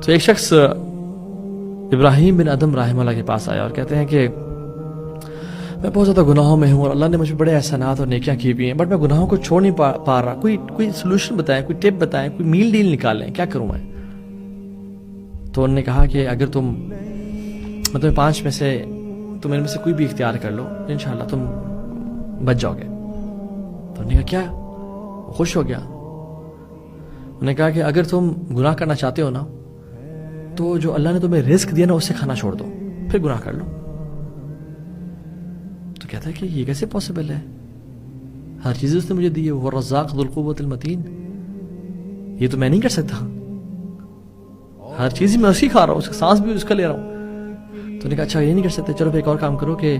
تو ایک شخص ابراہیم بن ادم رحمہ اللہ کے پاس آیا اور کہتے ہیں کہ میں بہت زیادہ گناہوں میں ہوں اور اللہ نے مجھ پہ بڑے احسانات اور نیکیاں کی بھی ہیں، بٹ میں گناہوں کو چھوڑ نہیں پا رہا. کوئی سلوشن بتائیں، کوئی ٹپ بتائیں، کوئی میل ڈیل نکالیں، کیا کروں میں؟ تو انہوں نے کہا کہ اگر میں تمہیں 5 میں سے تم ان میں سے کوئی بھی اختیار کر لو، انشاءاللہ تم بچ جاؤ گے. تو انہوں نے کہا کیا؟ خوش ہو گیا. انہوں نے کہا کہ اگر تم گناہ کرنا چاہتے ہو نا تو جو اللہ نے تمہیں رزق دیا نا اس سے کھانا چھوڑ دو، پھر گناہ کر لو. تو کہتا ہے کہ یہ کیسے پاسبل ہے؟ ہر چیز اس نے مجھے دی ہے، وہ رزاق ذو القوت المتین، یہ تو میں نہیں کر سکتا. ہر چیز میں اسی کھا رہا ہوں، اس کا سانس بھی اس کا لے رہا ہوں. تو نے کہا اچھا یہ نہیں کر سکتے، چلو پھر ایک اور کام کرو کہ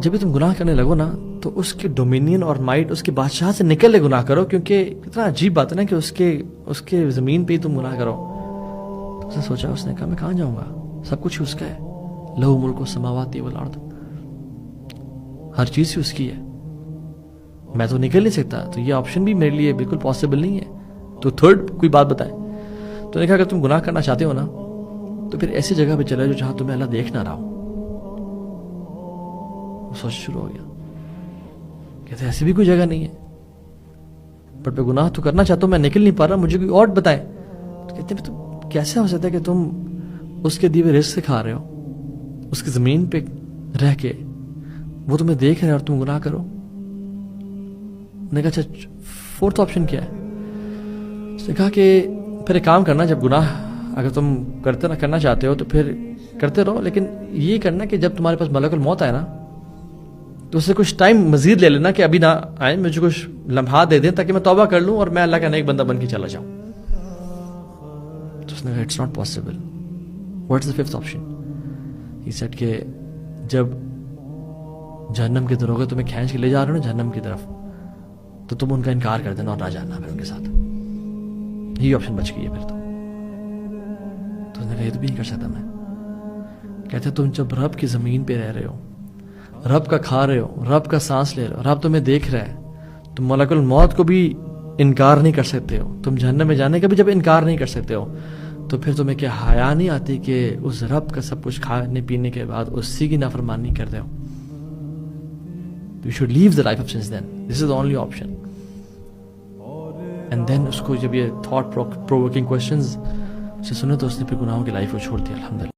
جب بھی تم گناہ کرنے لگو نا تو اس کے ڈومینین اور مائٹ، اس کے بادشاہ سے نکل لے گناہ کرو، کیونکہ اتنا عجیب بات ہے نا کہ اس کے زمین پہ ہی تم گناہ کرو. تو اس نے سوچا، اس نے کہا میں کہاں جاؤں گا، سب کچھ ہی اس کا ہے. لہو ملک السماوات والارض، ہر چیز ہی اس کی ہے، میں تو نکل نہیں سکتا. تو یہ آپشن بھی میرے لیے بالکل پاسبل نہیں ہے. تو تھرڈ کوئی بات بتائیں. تو نے کہا اگر تم گناہ کرنا چاہتے ہو نا تو پھر ایسی جگہ پہ چلے جو جہاں تمہیں اللہ دیکھ نہ رہا ہو. وہ سوچ شروع ہو گیا، کہتے ایسی بھی کوئی جگہ نہیں ہے، بٹ میں گناہ تو کرنا چاہتا ہوں، میں نکل نہیں پا رہا، مجھے کوئی اور بتائیں. تو کہتے ہیں تو کیسے ہو سکتا ہے کہ تم اس کے دیے رزق سے کھا رہے ہو، اس کی زمین پہ رہ کے وہ تمہیں دیکھ رہے ہیں اور تم گناہ کرو؟ نے کہا اچھا فورتھ آپشن کیا ہے؟ اس نے کہا کہ پھر ایک کام کرنا، جب گناہ اگر تم کرنا چاہتے ہو تو پھر کرتے رہو، لیکن یہ کرنا کہ جب تمہارے پاس ملک الموت آئے نا تو اس سے کچھ ٹائم مزید لے لینا کہ ابھی نہ آئے، مجھے کچھ لمحات دے دیں تاکہ میں توبہ کر لوں اور میں اللہ کا نیک بندہ بن کے چلا جاؤں. تو اس نے کہا it's not possible. What is the fifth option? He said کہ جب جہنم کے دروغے تمہیں کھینچ کے لے جا رہے ہو نا جہنم کی طرف، تو تم ان کا انکار کر دینا اور نہ جانا پھر ان کے ساتھ. یہی آپشن بچ گئی ہے پھر. تو اس نے کہا یہ تو بھی نہیں کر سکتا میں. کہتے تم جب رب کی زمین پہ رہ رہے ہو، رب کا کھا رہے ہو، رب کا سانس لے رہے ہو، رب تمہیں دیکھ رہا ہے، تم ملک الموت کو بھی انکار نہیں کر سکتے ہو، تم جہنم میں جانے کا بھی جب انکار نہیں کر سکتے ہو، تو پھر تمہیں کیا حیا نہیں آتی کہ اس رب کا سب کچھ کھانے پینے کے بعد اسی کی نافرمانی کرتے ہو؟ You should leave the life of sins then. This is the only option. And then اس کو جب یہ thought provoking questions سے سنے تو اس نے پھر گناہوں کی لائف کو چھوڑ دیا الحمدللہ.